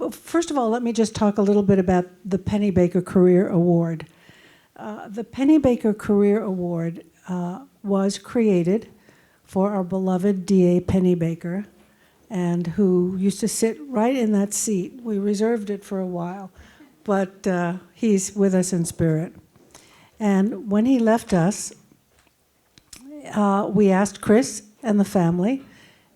Well, first of all, let me just talk a little bit about the Pennebaker Career Award. The Pennebaker Career Award was created for our beloved D.A. Pennebaker, and who used to sit right in that seat. We reserved it for a while, but he's with us in spirit. And when he left us, we asked Chris and the family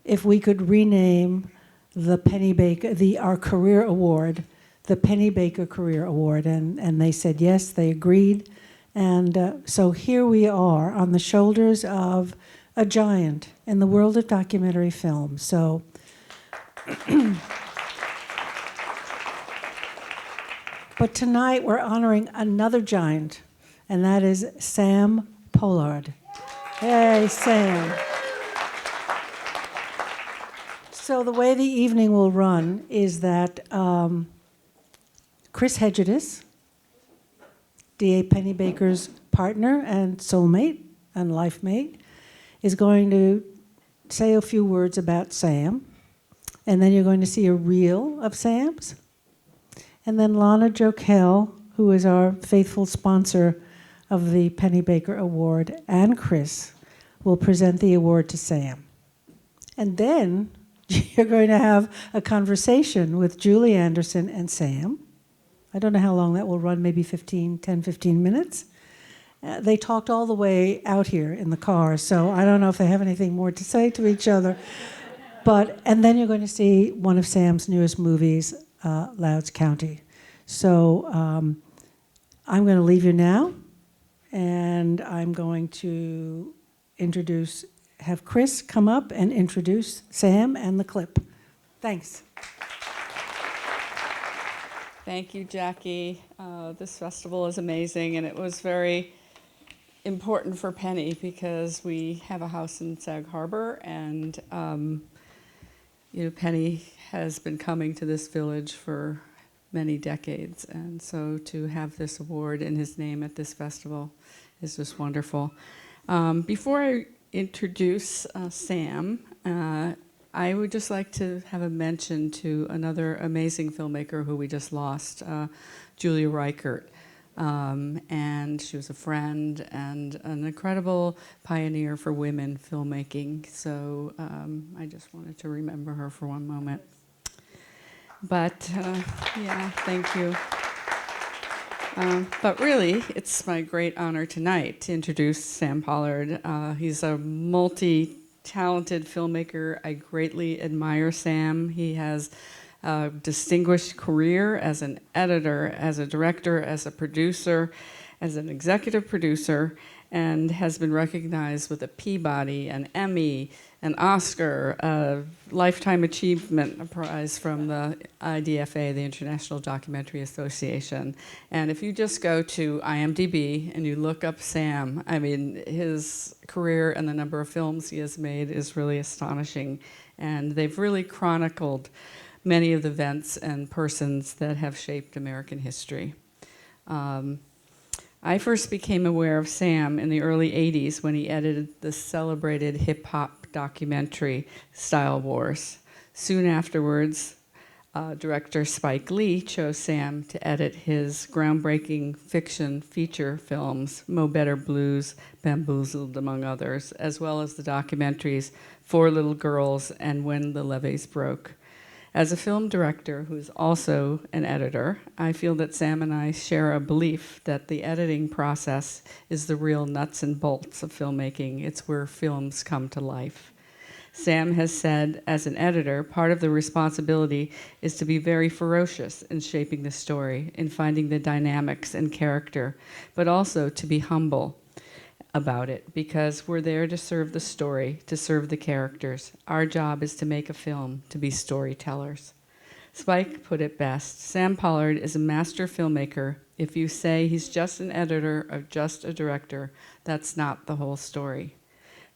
if we could rename the Pennebaker, our career award, the Pennebaker Career Award, and they said yes, they agreed. And so here we are on the shoulders of a giant in the world of documentary film. So but tonight we're honoring another giant, and that is Sam Pollard. Hey, Sam. So the way the evening will run is that Chris Hegedus, D.A. Pennebaker's partner and soulmate and life mate, is going to say a few words about Sam, and then you're going to see a reel of Sam's. And then Lana Jokel, who is our faithful sponsor of the Pennebaker Award, and Chris will present the award to Sam. And then you're going to have a conversation with Julie Anderson and Sam. I don't know how long that will run, maybe 10, 15 minutes. They talked all the way out here in the car, so I don't know if they have anything more to say to each other. And then you're going to see one of Sam's newest movies, Louds County. So I'm going to leave you now, and I'm going to have Chris come up and introduce Sam and the clip. Thanks. Thank you, Jackie. This festival is amazing, and it was very important for Penny because we have a house in Sag Harbor, and Penny has been coming to this village for many decades, and so to have this award in his name at this festival is just wonderful. Before I introduce Sam, I would just like to have a mention to another amazing filmmaker who we just lost, Julia Reichert. And she was a friend and an incredible pioneer for women filmmaking. So I just wanted to remember her for one moment. But yeah, thank you. But really, it's my great honor tonight to introduce Sam Pollard. He's a multi-talented filmmaker. I greatly admire Sam. He has a distinguished career as an editor, as a director, as a producer, as an executive producer, and has been recognized with a Peabody, an Emmy, an Oscar, a Lifetime Achievement Prize from the IDFA, the International Documentary Association. And if you just go to IMDb and you look up Sam, I mean, his career and the number of films he has made is really astonishing. And they've really chronicled many of the events and persons that have shaped American history. I first became aware of Sam in the early 80s when he edited the celebrated hip-hop documentary Style Wars. Soon afterwards, director Spike Lee chose Sam to edit his groundbreaking fiction feature films, Mo Better Blues, Bamboozled, among others, as well as the documentaries Four Little Girls and When the Levees Broke. As a film director who's also an editor, I feel that Sam and I share a belief that the editing process is the real nuts and bolts of filmmaking. It's where films come to life. Sam has said, as an editor, part of the responsibility is to be very ferocious in shaping the story, in finding the dynamics and character, but also to be humble about it, because we're there to serve the story, to serve the characters. Our job is to make a film, to be storytellers. Spike put it best. Sam Pollard is a master filmmaker. If you say he's just an editor or just a director, that's not the whole story.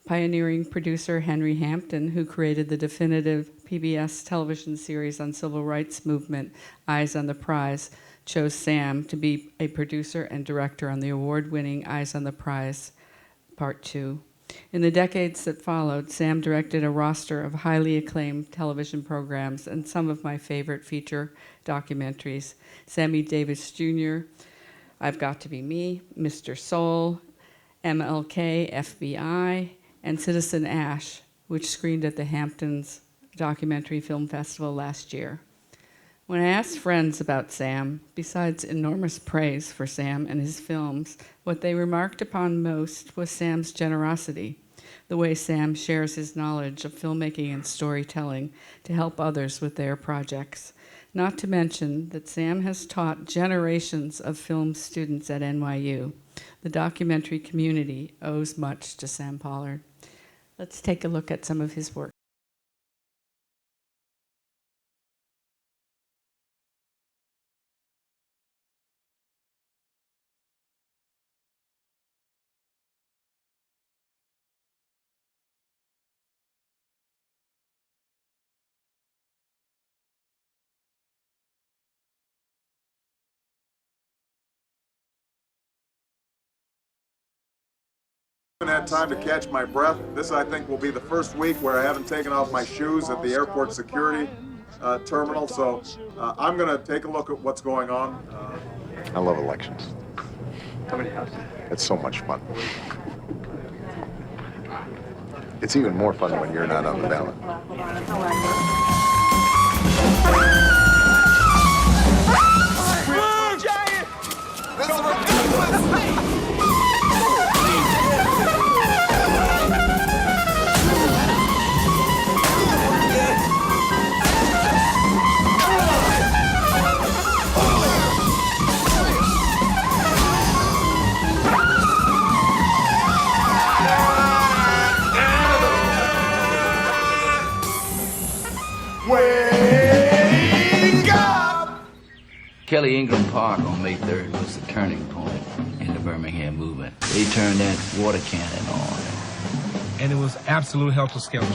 Pioneering producer Henry Hampton, who created the definitive PBS television series on civil rights movement, Eyes on the Prize, chose Sam to be a producer and director on the award-winning Eyes on the Prize Part 2. In the decades that followed, Sam directed a roster of highly acclaimed television programs and some of my favorite feature documentaries: Sammy Davis Jr., I've Got to Be Me, Mr. Soul, MLK, FBI, and Citizen Ash, which screened at the Hamptons Documentary Film Festival last year. When I asked friends about Sam, besides enormous praise for Sam and his films, what they remarked upon most was Sam's generosity, the way Sam shares his knowledge of filmmaking and storytelling to help others with their projects. Not to mention that Sam has taught generations of film students at NYU. The documentary community owes much to Sam Pollard. Let's take a look at some of his work. I haven't had time to catch my breath. This, I think, will be the first week where I haven't taken off my shoes at the airport security terminal. So I'm going to take a look at what's going on. I love elections. It's so much fun. It's even more fun when you're not on the ballot. Kelly Ingram Park on May 3rd was the turning point in the Birmingham movement. They turned that water cannon on. And it was absolute helter-skelter.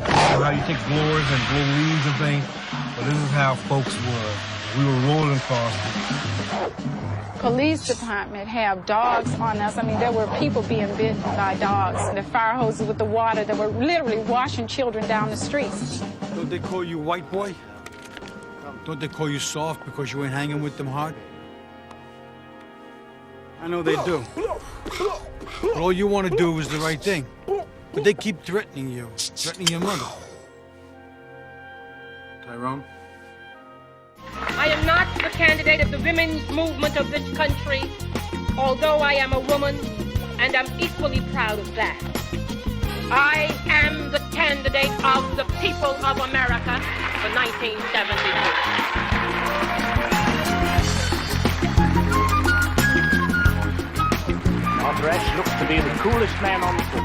How you take floors and blow leaves and things, but this is how folks were. We were rolling across. Police department have dogs on us. I mean, there were people being bitten by dogs. The fire hoses with the water that were literally washing children down the streets. Don't they call you white boy? Don't they call you soft because you ain't hanging with them hard? I know they do. But all you want to do is the right thing. But they keep threatening you, threatening your mother. Tyrone? I am not the candidate of the women's movement of this country, although I am a woman, and I'm equally proud of that. I am the candidate of the people of America for 1972. Arthur Ashe looks to be the coolest man on the force.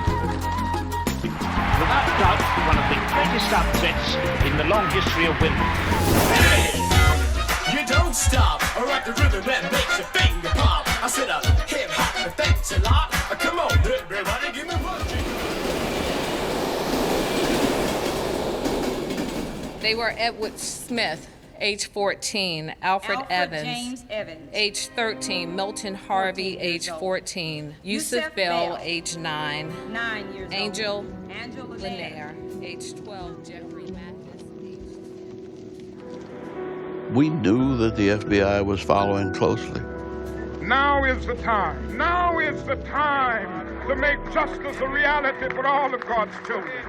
Without doubt, one of the greatest upsets in the long history of women. Hey! You don't stop, or at the rhythm that makes your finger pop. I said hip hop, thanks a lot. Come on, everybody, give me one. They were Edward Smith, age 14, Alfred Evans, James Evans, age 13, Milton Harvey, age 14, Yusuf Bell, age 9, 9 years Angel old, Lanier, age 12, Jeffrey Mathis, age... We knew that the FBI was following closely. Now is the time. Now is the time to make justice a reality for all of God's children.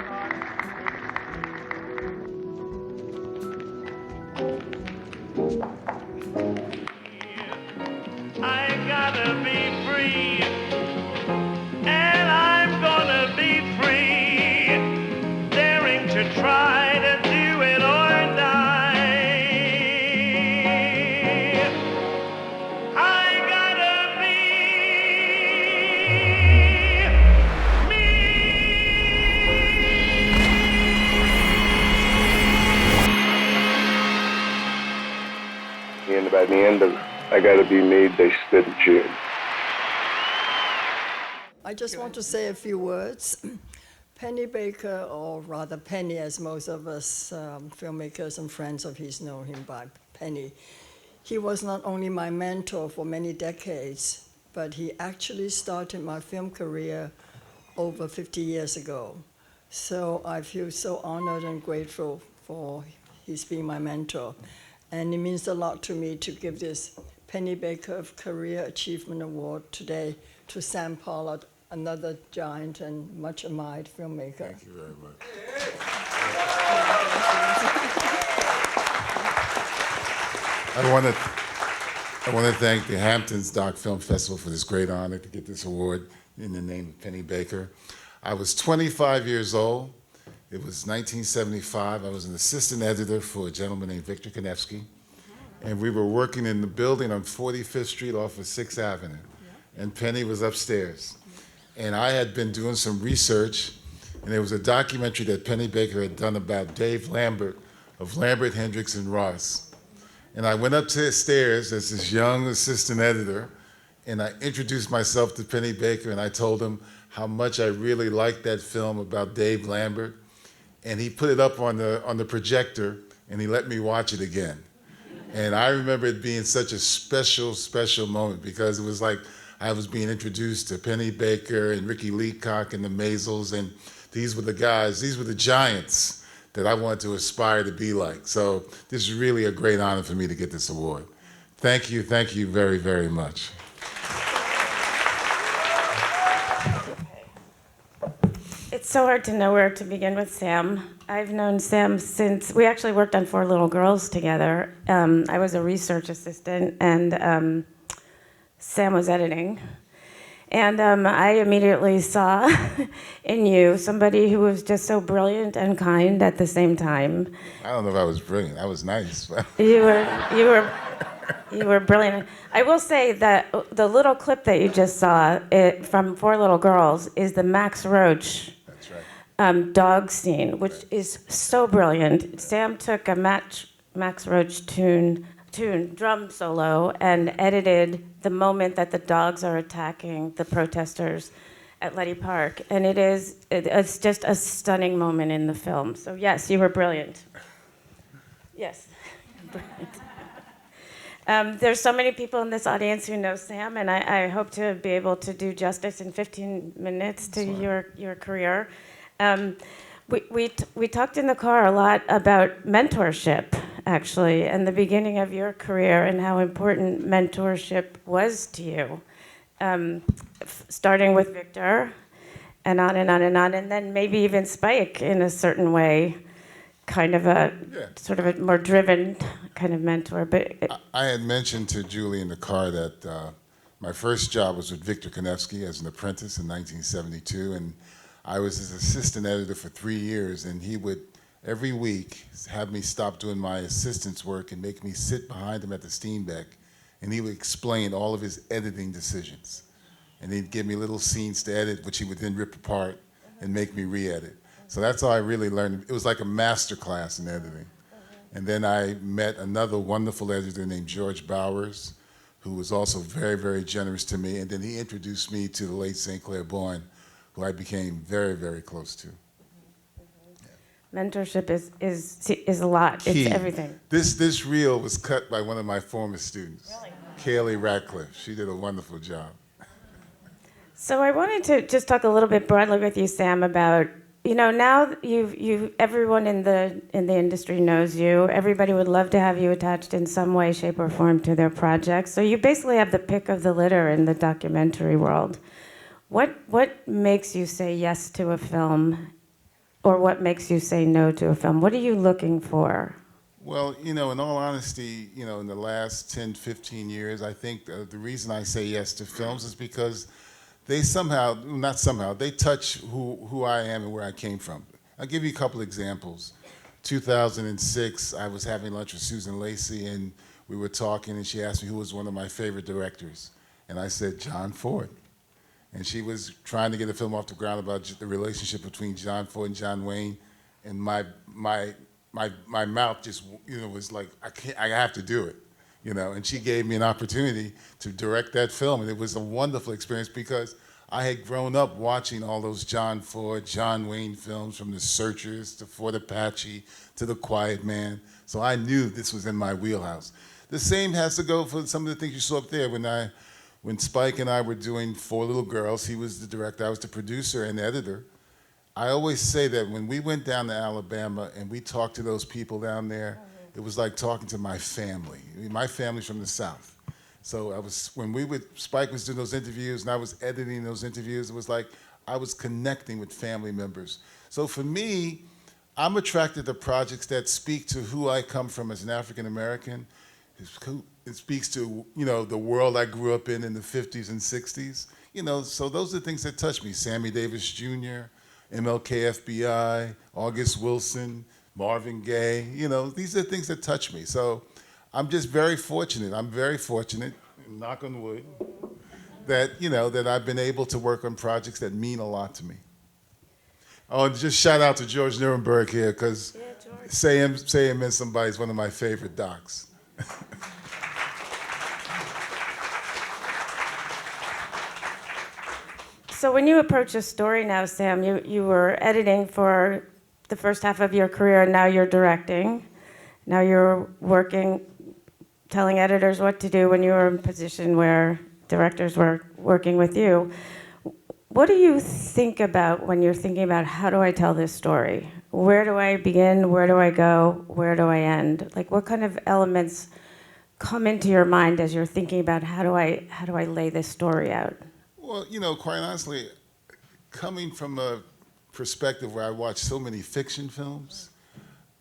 I gotta be free, and I'm gonna be free, daring to try to do it or die. I gotta be me. And by the end of I Gotta Be Me, they spit and cheered. I just want to say a few words. Pennebaker, or rather Penny, as most of us filmmakers and friends of his know him by Penny, he was not only my mentor for many decades, but he actually started my film career over 50 years ago. So I feel so honored and grateful for his being my mentor. And it means a lot to me to give this Pennebaker Career Achievement Award today to Sam Pollard, another giant and much admired filmmaker. Thank you very much. I want to thank the Hamptons Doc Film Festival for this great honor to get this award in the name of Pennebaker. I was 25 years old. It was 1975. I was an assistant editor for a gentleman named Victor Konevsky. And we were working in the building on 45th Street off of 6th Avenue. And Penny was upstairs. And I had been doing some research, and there was a documentary that Pennebaker had done about Dave Lambert of Lambert, Hendricks, and Ross. And I went up to the stairs as this young assistant editor, and I introduced myself to Pennebaker, and I told him how much I really liked that film about Dave Lambert. And he put it up on the projector, and he let me watch it again. And I remember it being such a special, special moment, because it was like I was being introduced to Pennebaker and Ricky Leacock and the Maisels, and these were the guys, these were the giants that I wanted to aspire to be like. So this is really a great honor for me to get this award. Thank you very, very much. It's so hard to know where to begin with Sam. I've known Sam since, we actually worked on 4 Little Girls together. I was a research assistant, and Sam was editing. And I immediately saw in you somebody who was just so brilliant and kind at the same time. I don't know if I was brilliant. I was nice. You were brilliant. I will say that the little clip that you just saw from 4 Little Girls is the Max Roach dog scene, which is so brilliant. Sam took a Max Roach tune drum solo and edited the moment that the dogs are attacking the protesters at Letty Park, and it's just a stunning moment in the film. So yes, you were brilliant. Yes, brilliant. There's so many people in this audience who know Sam, and I hope to be able to do justice in 15 minutes to your career. We talked in the car a lot about mentorship, actually, and the beginning of your career and how important mentorship was to you, starting with Victor and on and on and on, and then maybe even Spike in a certain way, kind of sort of a more driven kind of mentor. But I had mentioned to Julie in the car that my first job was with Victor Konevsky as an apprentice in 1972, and I was his assistant editor for 3 years, and he would every week have me stop doing my assistant's work and make me sit behind him at the steam deck, and he would explain all of his editing decisions. And he'd give me little scenes to edit, which he would then rip apart and make me re-edit. So that's how I really learned. It was like a master class in editing. And then I met another wonderful editor named George Bowers, who was also very, very generous to me. And then he introduced me to the late St. Clair Bourne, who I became very, very close to. Mentorship is a lot. Key. It's everything. This reel was cut by one of my former students, Really? Kaylee Ratcliffe. She did a wonderful job. So I wanted to just talk a little bit broadly with you, Sam, about, now everyone in the industry knows you. Everybody would love to have you attached in some way, shape, or form to their projects. So you basically have the pick of the litter in the documentary world. What makes you say yes to a film, or what makes you say no to a film? What are you looking for? Well, in all honesty, in the last 10, 15 years, I think the reason I say yes to films is because they they touch who I am and where I came from. I'll give you a couple examples. 2006, I was having lunch with Susan Lacey, and we were talking, and she asked me who was one of my favorite directors. And I said, John Ford. And she was trying to get a film off the ground about the relationship between John Ford and John Wayne, and my mouth just was like, I have to do it, And she gave me an opportunity to direct that film, and it was a wonderful experience because I had grown up watching all those John Ford, John Wayne films, from The Searchers to Fort Apache to The Quiet Man. So I knew this was in my wheelhouse. The same has to go for some of the things you saw up there when Spike and I were doing Four Little Girls, he was the director, I was the producer and editor. I always say that when we went down to Alabama and we talked to those people down there, it was like talking to my family. My family's from the South. So when Spike was doing those interviews and I was editing those interviews, it was like I was connecting with family members. So for me, I'm attracted to projects that speak to who I come from as an African American. It speaks to, the world I grew up in the 50s and 60s. So those are the things that touch me. Sammy Davis Jr., MLK FBI, August Wilson, Marvin Gaye. These are the things that touch me. So I'm just very fortunate. I'm very fortunate, knock on wood, that, that I've been able to work on projects that mean a lot to me. Oh, and just shout out to George Nuremberg here, because Say Him in Somebody is one of my favorite docs. So when you approach a story now, Sam, you were editing for the first half of your career, and now you're directing. Now you're working, telling editors what to do when you were in a position where directors were working with you. What do you think about when you're thinking about, how do I tell this story? Where do I begin? Where do I go? Where do I end? Like, what kind of elements come into your mind as you're thinking about, how do I lay this story out? Well, quite honestly, coming from a perspective where I watch so many fiction films,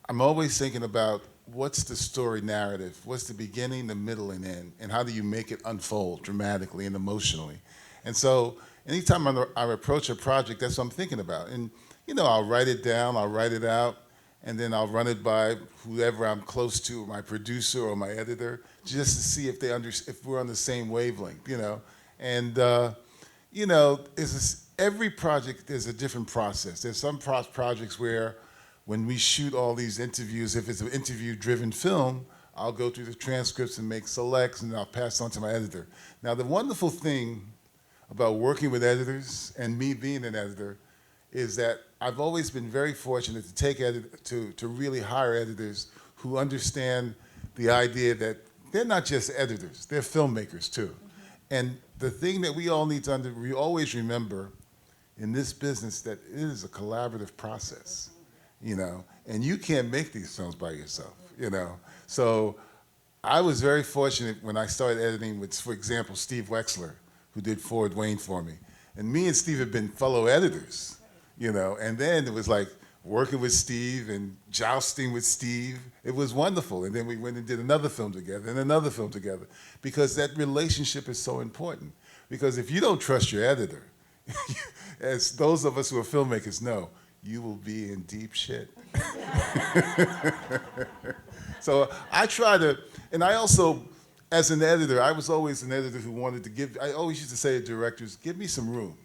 I'm always thinking about, what's the story narrative? What's the beginning, the middle, and end? And how do you make it unfold dramatically and emotionally? And so anytime I approach a project, that's what I'm thinking about. And, I'll write it down, I'll write it out, and then I'll run it by whoever I'm close to, my producer or my editor, just to see if if we're on the same wavelength, And, every project is a different process. There's some projects where when we shoot all these interviews, if it's an interview-driven film, I'll go through the transcripts and make selects, and I'll pass on to my editor. Now, the wonderful thing about working with editors and me being an editor is that I've always been very fortunate to really hire editors who understand the idea that they're not just editors, they're filmmakers too. And the thing that we all need to we always remember in this business, that it is a collaborative process, and you can't make these films by yourself, So I was very fortunate when I started editing with, for example, Steve Wexler, who did Fort Wayne for me. And me and Steve have been fellow editors, and then it was like working with Steve and jousting with Steve. It was wonderful. And then we went and did another film together and another film together, because that relationship is so important. Because if you don't trust your editor, as those of us who are filmmakers know, you will be in deep shit. So I try to, and I also, as an editor, I was always an editor who wanted to I always used to say to directors, give me some room.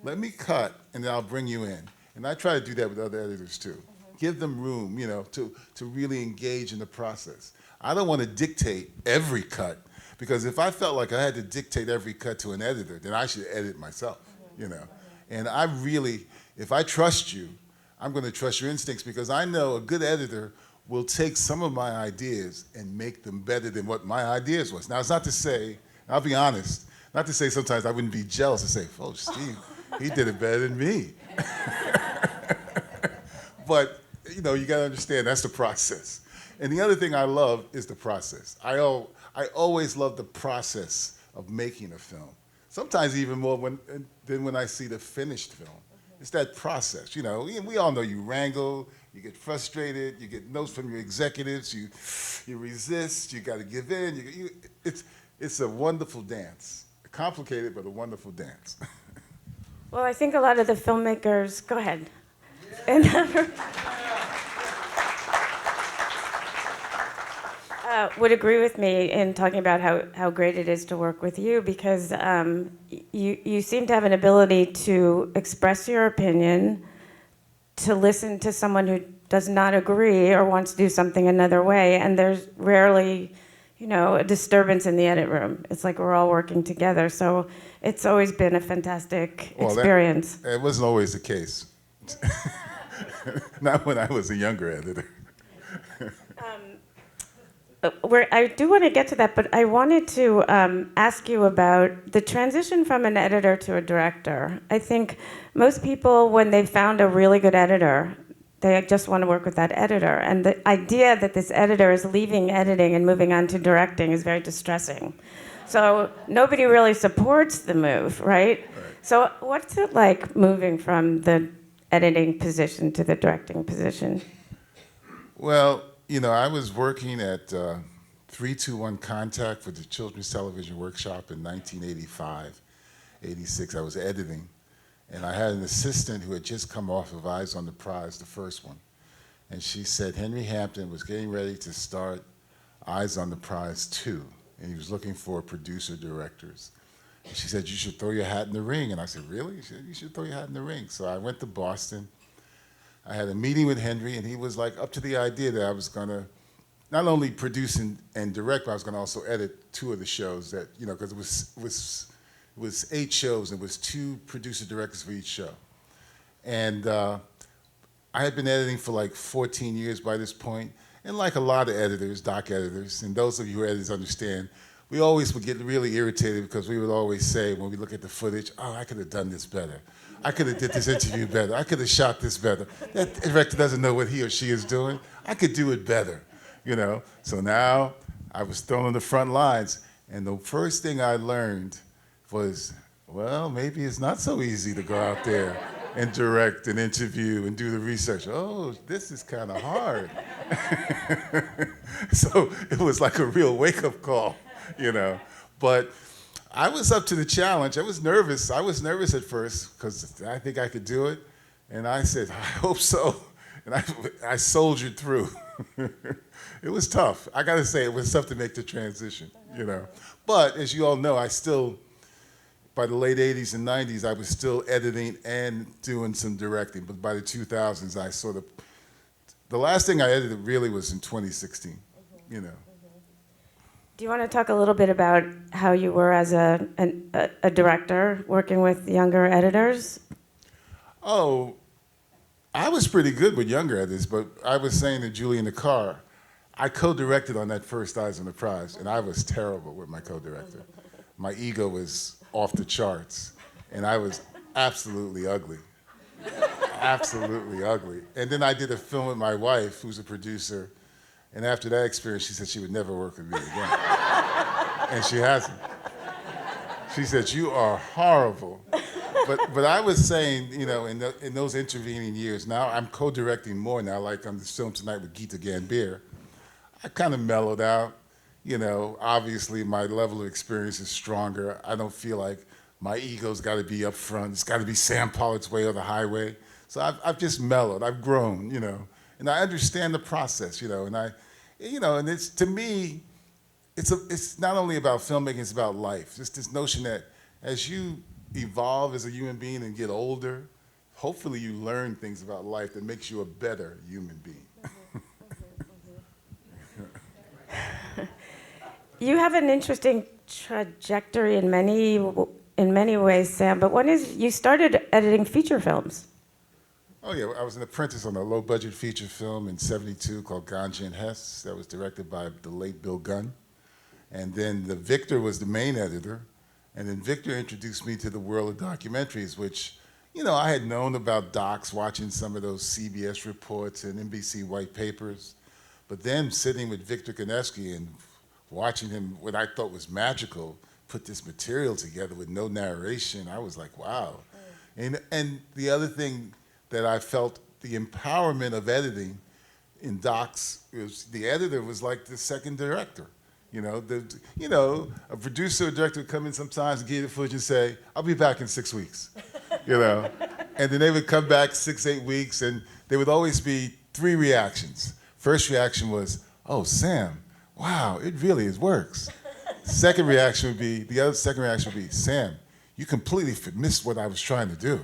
Let me cut, and then I'll bring you in. And I try to do that with other editors too. Give them room, to really engage in the process. I don't want to dictate every cut, because if I felt like I had to dictate every cut to an editor, then I should edit myself, And I really, if I trust you, I'm going to trust your instincts, because I know a good editor will take some of my ideas and make them better than what my ideas was. Now, it's not to say, I'll be honest, not to say sometimes I wouldn't be jealous and say, oh, Steve, he did it better than me. But, you got to understand, that's the process. And the other thing I love is the process. I always love the process of making a film. Sometimes even more than when I see the finished film. It's that process, We all know you wrangle, you get frustrated, you get notes from your executives, you resist, you got to give in. It's a wonderful dance. Complicated, but a wonderful dance. Well, I think a lot of the filmmakers, go ahead. Would agree with me in talking about how great it is to work with you, because you seem to have an ability to express your opinion, to listen to someone who does not agree or wants to do something another way, and there's rarely, a disturbance in the edit room. It's like we're all working together, so it's always been a fantastic experience. It wasn't always the case. Not when I was a younger editor. I do want to get to that, but I wanted to ask you about the transition from an editor to a director. I think most people, when they found a really good editor, they just want to work with that editor. And the idea that this editor is leaving editing and moving on to directing is very distressing. So nobody really supports the move, right? So what's it like moving from the editing position to the directing position? Well, you know, I was working at 321 Contact for the Children's Television Workshop in 1985, 86. I was editing, and I had an assistant who had just come off of Eyes on the Prize, the first one. And she said Henry Hampton was getting ready to start Eyes on the Prize 2, and he was looking for producer-directors. And she said, you should throw your hat in the ring. And I said, really? She said, you should throw your hat in the ring. So I went to Boston. I had a meeting with Henry, and he was like up to the idea that I was going to not only produce and direct, but I was going to also edit 2 of the shows that, you know, because it was 8 shows, and it was 2 producer-directors for each show. And I had been editing for like 14 years by this point, and like a lot of editors, doc editors, and those of you who are editors understand, we always would get really irritated because we would always say, when we look at the footage, oh, I could have done this better. I could have did this interview better. I could have shot this better. That director doesn't know what he or she is doing. I could do it better, you know? So now I was thrown on the front lines, and the first thing I learned was, well, maybe it's not so easy to go out there and direct and interview and do the research. Oh, this is kind of hard. So it was like a real wake-up call, you know? But I was up to the challenge. I was nervous. I was nervous at first because I think I could do it. And I said, I hope so. And I soldiered through. It was tough. I got to say, it was tough to make the transition, you know. But as you all know, I still, by the late 80s and 90s, I was still editing and doing some directing. But by the 2000s, I sort of, the last thing I edited really was in 2016, you know. Do you want to talk a little bit about how you were as a director working with younger editors? Oh, I was pretty good with younger editors, but I was saying to Julie in the car, I co-directed on that first Eyes on the Prize, and I was terrible with my co-director. My ego was off the charts, and I was absolutely ugly. Absolutely ugly. And then I did a film with my wife, who's a producer, and after that experience, she said she would never work with me again. And she hasn't. She said, you are horrible. But I was saying, you know, in those intervening years, now I'm co-directing more now, like on this film tonight with Geeta Gambhir. I kind of mellowed out. You know, obviously my level of experience is stronger. I don't feel like my ego's got to be up front. It's got to be Sam Pollard's way or the highway. So I've just mellowed. I've grown, you know. And I understand the process, you know, and it's, to me, it's not only about filmmaking, it's about life. Just this notion that as you evolve as a human being and get older, hopefully you learn things about life that makes you a better human being. You have an interesting trajectory in many ways, Sam, but one is you started editing feature films. Oh yeah, I was an apprentice on a low-budget feature film in '72 called Ganja and Hess that was directed by the late Bill Gunn. And then Victor was the main editor, and then Victor introduced me to the world of documentaries, which, you know, I had known about docs, watching some of those CBS reports and NBC white papers, but then sitting with Victor Koneski and watching him, what I thought was magical, put this material together with no narration, I was like, wow. And the other thing that I felt, the empowerment of editing in docs, was the editor was like the second director. You know, a producer or director would come in sometimes and give you the footage and say, I'll be back in 6 weeks, you know. And then they would come back 6-8 weeks, and there would always be 3 reactions. First reaction was, oh, Sam, wow, it really works. Second reaction would be, Sam, you completely missed what I was trying to do,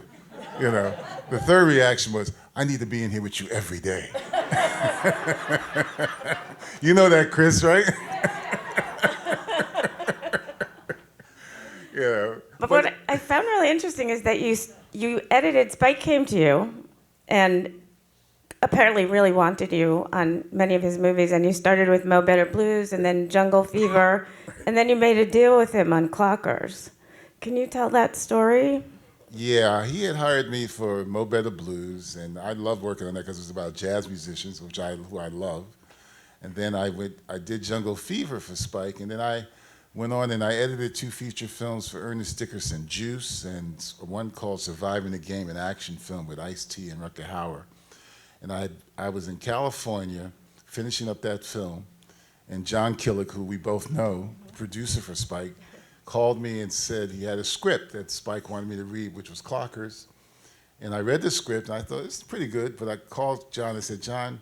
you know. The third reaction was, I need to be in here with you every day. You know that, Chris, right? You know, but what I found really interesting is that you edited, Spike came to you and apparently really wanted you on many of his movies, and you started with Mo Better Blues and then Jungle Fever, and then you made a deal with him on Clockers. Can you tell that story? Yeah, he had hired me for Mo Better Blues, and I loved working on that because it was about jazz musicians, who I love. And then I did Jungle Fever for Spike, and then I went on and I edited 2 feature films for Ernest Dickerson, Juice, and one called Surviving the Game, an action film with Ice-T and Rutger Hauer. And I was in California finishing up that film, and John Killick, who we both know, producer for Spike, called me and said he had a script that Spike wanted me to read, which was Clockers. And I read the script, and I thought, it's pretty good, but I called John and said, John,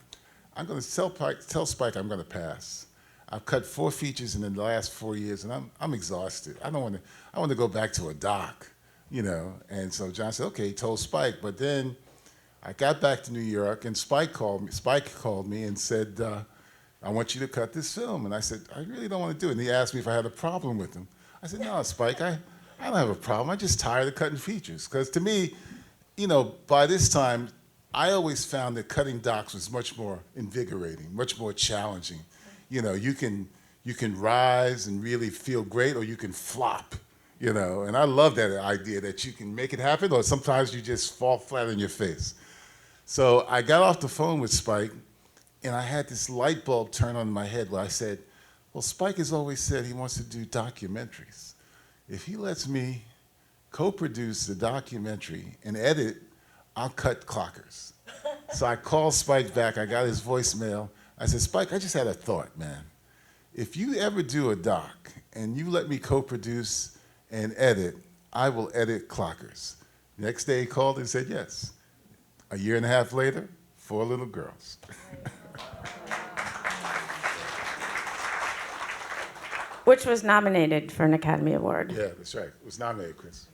I'm going to tell Spike I'm going to pass. I've cut 4 features in the last 4 years, and I'm exhausted. I want to go back to a doc, you know. And so John said, okay, he told Spike. But then I got back to New York, and Spike called me and said, I want you to cut this film. And I said, I really don't want to do it. And he asked me if I had a problem with him. I said, no, Spike, I don't have a problem. I'm just tired of cutting features. Because to me, you know, by this time, I always found that cutting docs was much more invigorating, much more challenging. You know, you can rise and really feel great, or you can flop, you know. And I love that idea that you can make it happen, or sometimes you just fall flat on your face. So I got off the phone with Spike, and I had this light bulb turn on in my head where I said, well, Spike has always said he wants to do documentaries. If he lets me co-produce the documentary and edit, I'll cut Clockers. So I called Spike back, I got his voicemail. I said, Spike, I just had a thought, man. If you ever do a doc and you let me co-produce and edit, I will edit Clockers. Next day he called and said yes. A year and a half later, 4 little girls. Which was nominated for an Academy Award. Yeah, that's right. It was nominated, Chris.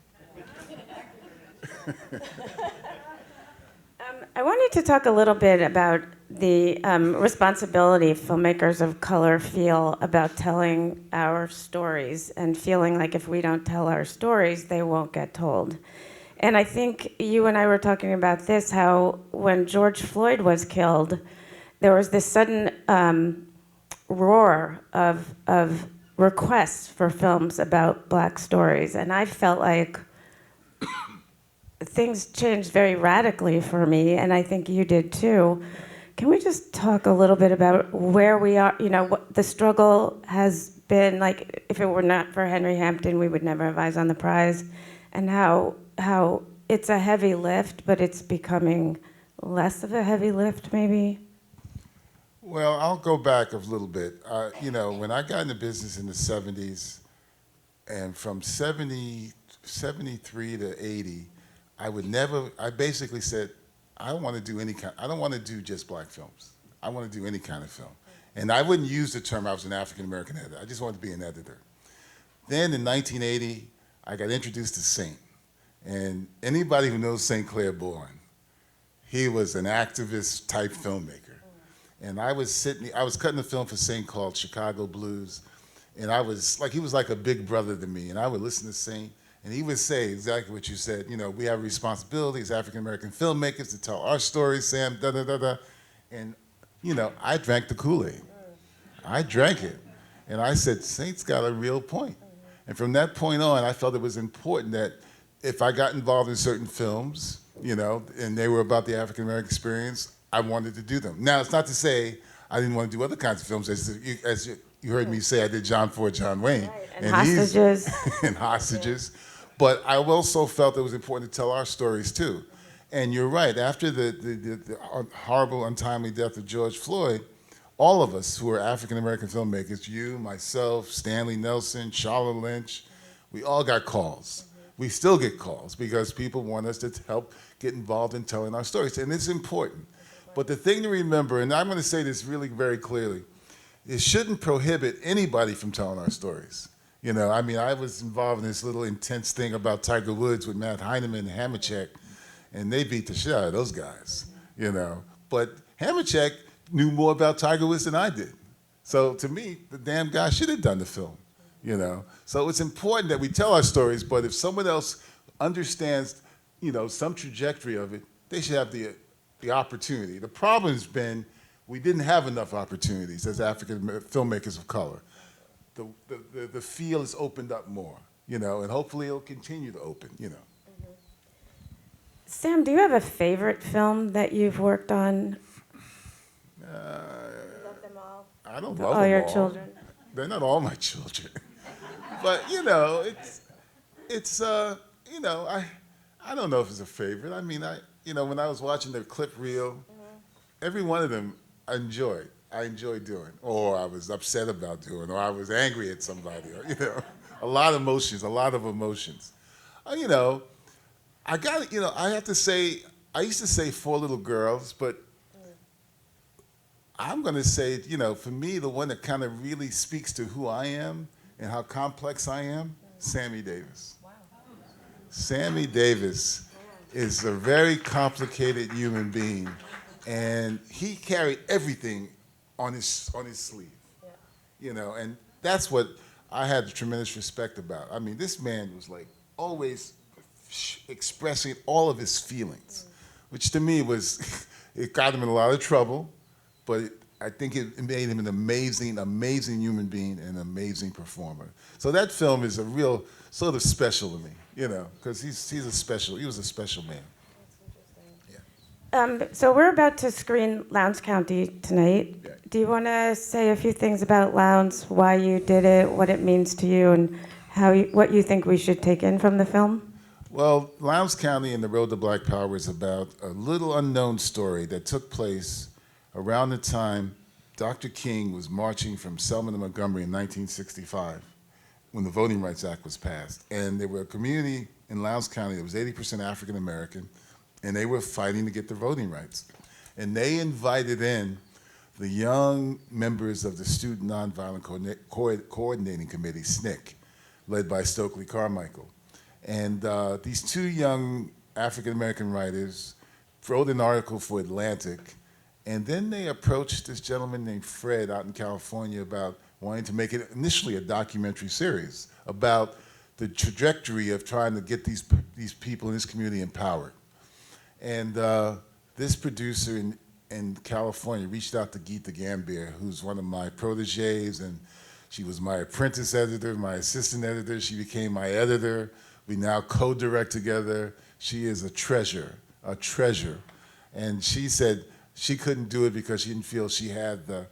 I wanted to talk a little bit about the responsibility filmmakers of color feel about telling our stories and feeling like if we don't tell our stories, they won't get told. And I think you and I were talking about this, how when George Floyd was killed, there was this sudden roar of requests for films about Black stories. And I felt like things changed very radically for me, and I think you did too. Can we just talk a little bit about where we are, you know, what the struggle has been, like if it were not for Henry Hampton, we would never have Eyes on the Prize, and how it's a heavy lift, but it's becoming less of a heavy lift, maybe? Well, I'll go back a little bit. You know, when I got in the business in the 70s, and from 73 to 80, I basically said, I don't want to do just Black films. I want to do any kind of film. And I wouldn't use the term I was an African-American editor. I just wanted to be an editor. Then in 1980, I got introduced to Saint. And anybody who knows Saint Clair Bourne, he was an activist type filmmaker. And I was cutting a film for Saint called Chicago Blues. And he was like a big brother to me. And I would listen to Saint. And he would say exactly what you said. You know, we have a responsibility as African-American filmmakers to tell our stories, Sam, da-da-da-da. And, you know, I drank the Kool-Aid. I drank it. And I said, Saint's got a real point. And from that point on, I felt it was important that if I got involved in certain films, you know, and they were about the African-American experience, I wanted to do them. Now, it's not to say I didn't want to do other kinds of films. As you heard me say, I did John Ford, John Wayne. Right. And Hostages. And Hostages. Yeah. But I also felt it was important to tell our stories too. And you're right, after the horrible, untimely death of George Floyd, all of us who are African-American filmmakers, you, myself, Stanley Nelson, Charlotte Lynch, we all got calls. We still get calls because people want us to help get involved in telling our stories, and it's important. But the thing to remember, and I'm going to say this really very clearly, it shouldn't prohibit anybody from telling our stories. You know, I mean, I was involved in this little intense thing about Tiger Woods with Matt Heineman and Hammercheck, and they beat the shit out of those guys, you know. But Hammercheck knew more about Tiger Woods than I did. So to me, the damn guy should have done the film, you know. So it's important that we tell our stories, but if someone else understands, you know, some trajectory of it, they should have the the opportunity. The problem's been we didn't have enough opportunities as African filmmakers of color. The field has opened up more, you know, and hopefully it'll continue to open, you know. Sam, do you have a favorite film that you've worked on? Love them all. I don't love all them your all. children. They're not all my children, but you know, it's you know, I don't know if it's a favorite. I mean, you know, when I was watching the clip reel, every one of them I enjoyed doing, or I was upset about doing, or I was angry at somebody, or, you know, a lot of emotions. You know, you know, I have to say, I used to say 4 little girls, but I'm going to say, you know, for me, the one that kind of really speaks to who I am and how complex I am, Sammy Davis. Wow. Sammy Davis is a very complicated human being, and he carried everything on his sleeve, you know, and that's what I had tremendous respect about. I mean, this man was like always expressing all of his feelings, which to me was, it got him in a lot of trouble, but I think it made him an amazing, amazing human being and an amazing performer. So that film is a real sort of special to me, you know, because he was a special man. So we're about to screen Lowndes County tonight. Yeah. Do you want to say a few things about Lowndes, why you did it, what it means to you, and what you think we should take in from the film? Well, Lowndes County and the Road to Black Power is about a little unknown story that took place around the time Dr. King was marching from Selma to Montgomery in 1965 when the Voting Rights Act was passed. And there were a community in Lowndes County that was 80% African American, and they were fighting to get their voting rights. And they invited in the young members of the Student Nonviolent Coordinating Committee, SNCC, led by Stokely Carmichael. And these 2 young African-American writers wrote an article for Atlantic, and then they approached this gentleman named Fred out in California about wanting to make it initially a documentary series about the trajectory of trying to get these people in this community empowered. And this producer in California reached out to Geeta Gambier, who's one of my proteges, and she was my apprentice editor, my assistant editor. She became my editor. We now co-direct together. She is a treasure. And she said she couldn't do it because she didn't feel she had the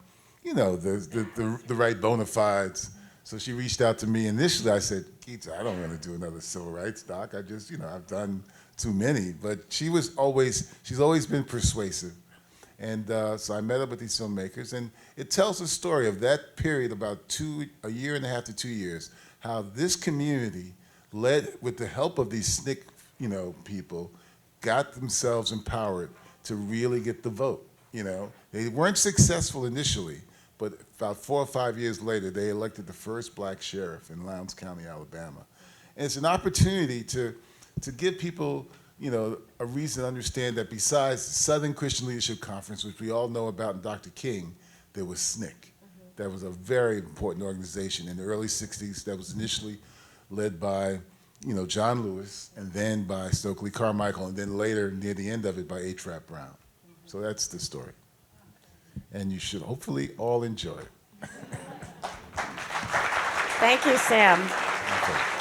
right bona fides. So she reached out to me. Initially, I said, Geeta, I don't want to do another civil rights doc. I just, I've done too many. But she's always been persuasive. And so I met up with these filmmakers, and it tells the story of that period, about a year and a half to 2 years, how this community, led with the help of these SNCC, people, got themselves empowered to really get the vote. They weren't successful initially, but about 4 or 5 years later, they elected the first black sheriff in Lowndes County, Alabama. And it's an opportunity to give people, a reason to understand that besides the Southern Christian Leadership Conference, which we all know about in Dr. King, there was SNCC. That was a very important organization in the early 60s that was initially led by, John Lewis, and then by Stokely Carmichael, and then later, near the end of it, by A. Brown. So that's the story. And you should hopefully all enjoy it. Thank you, Sam. Okay.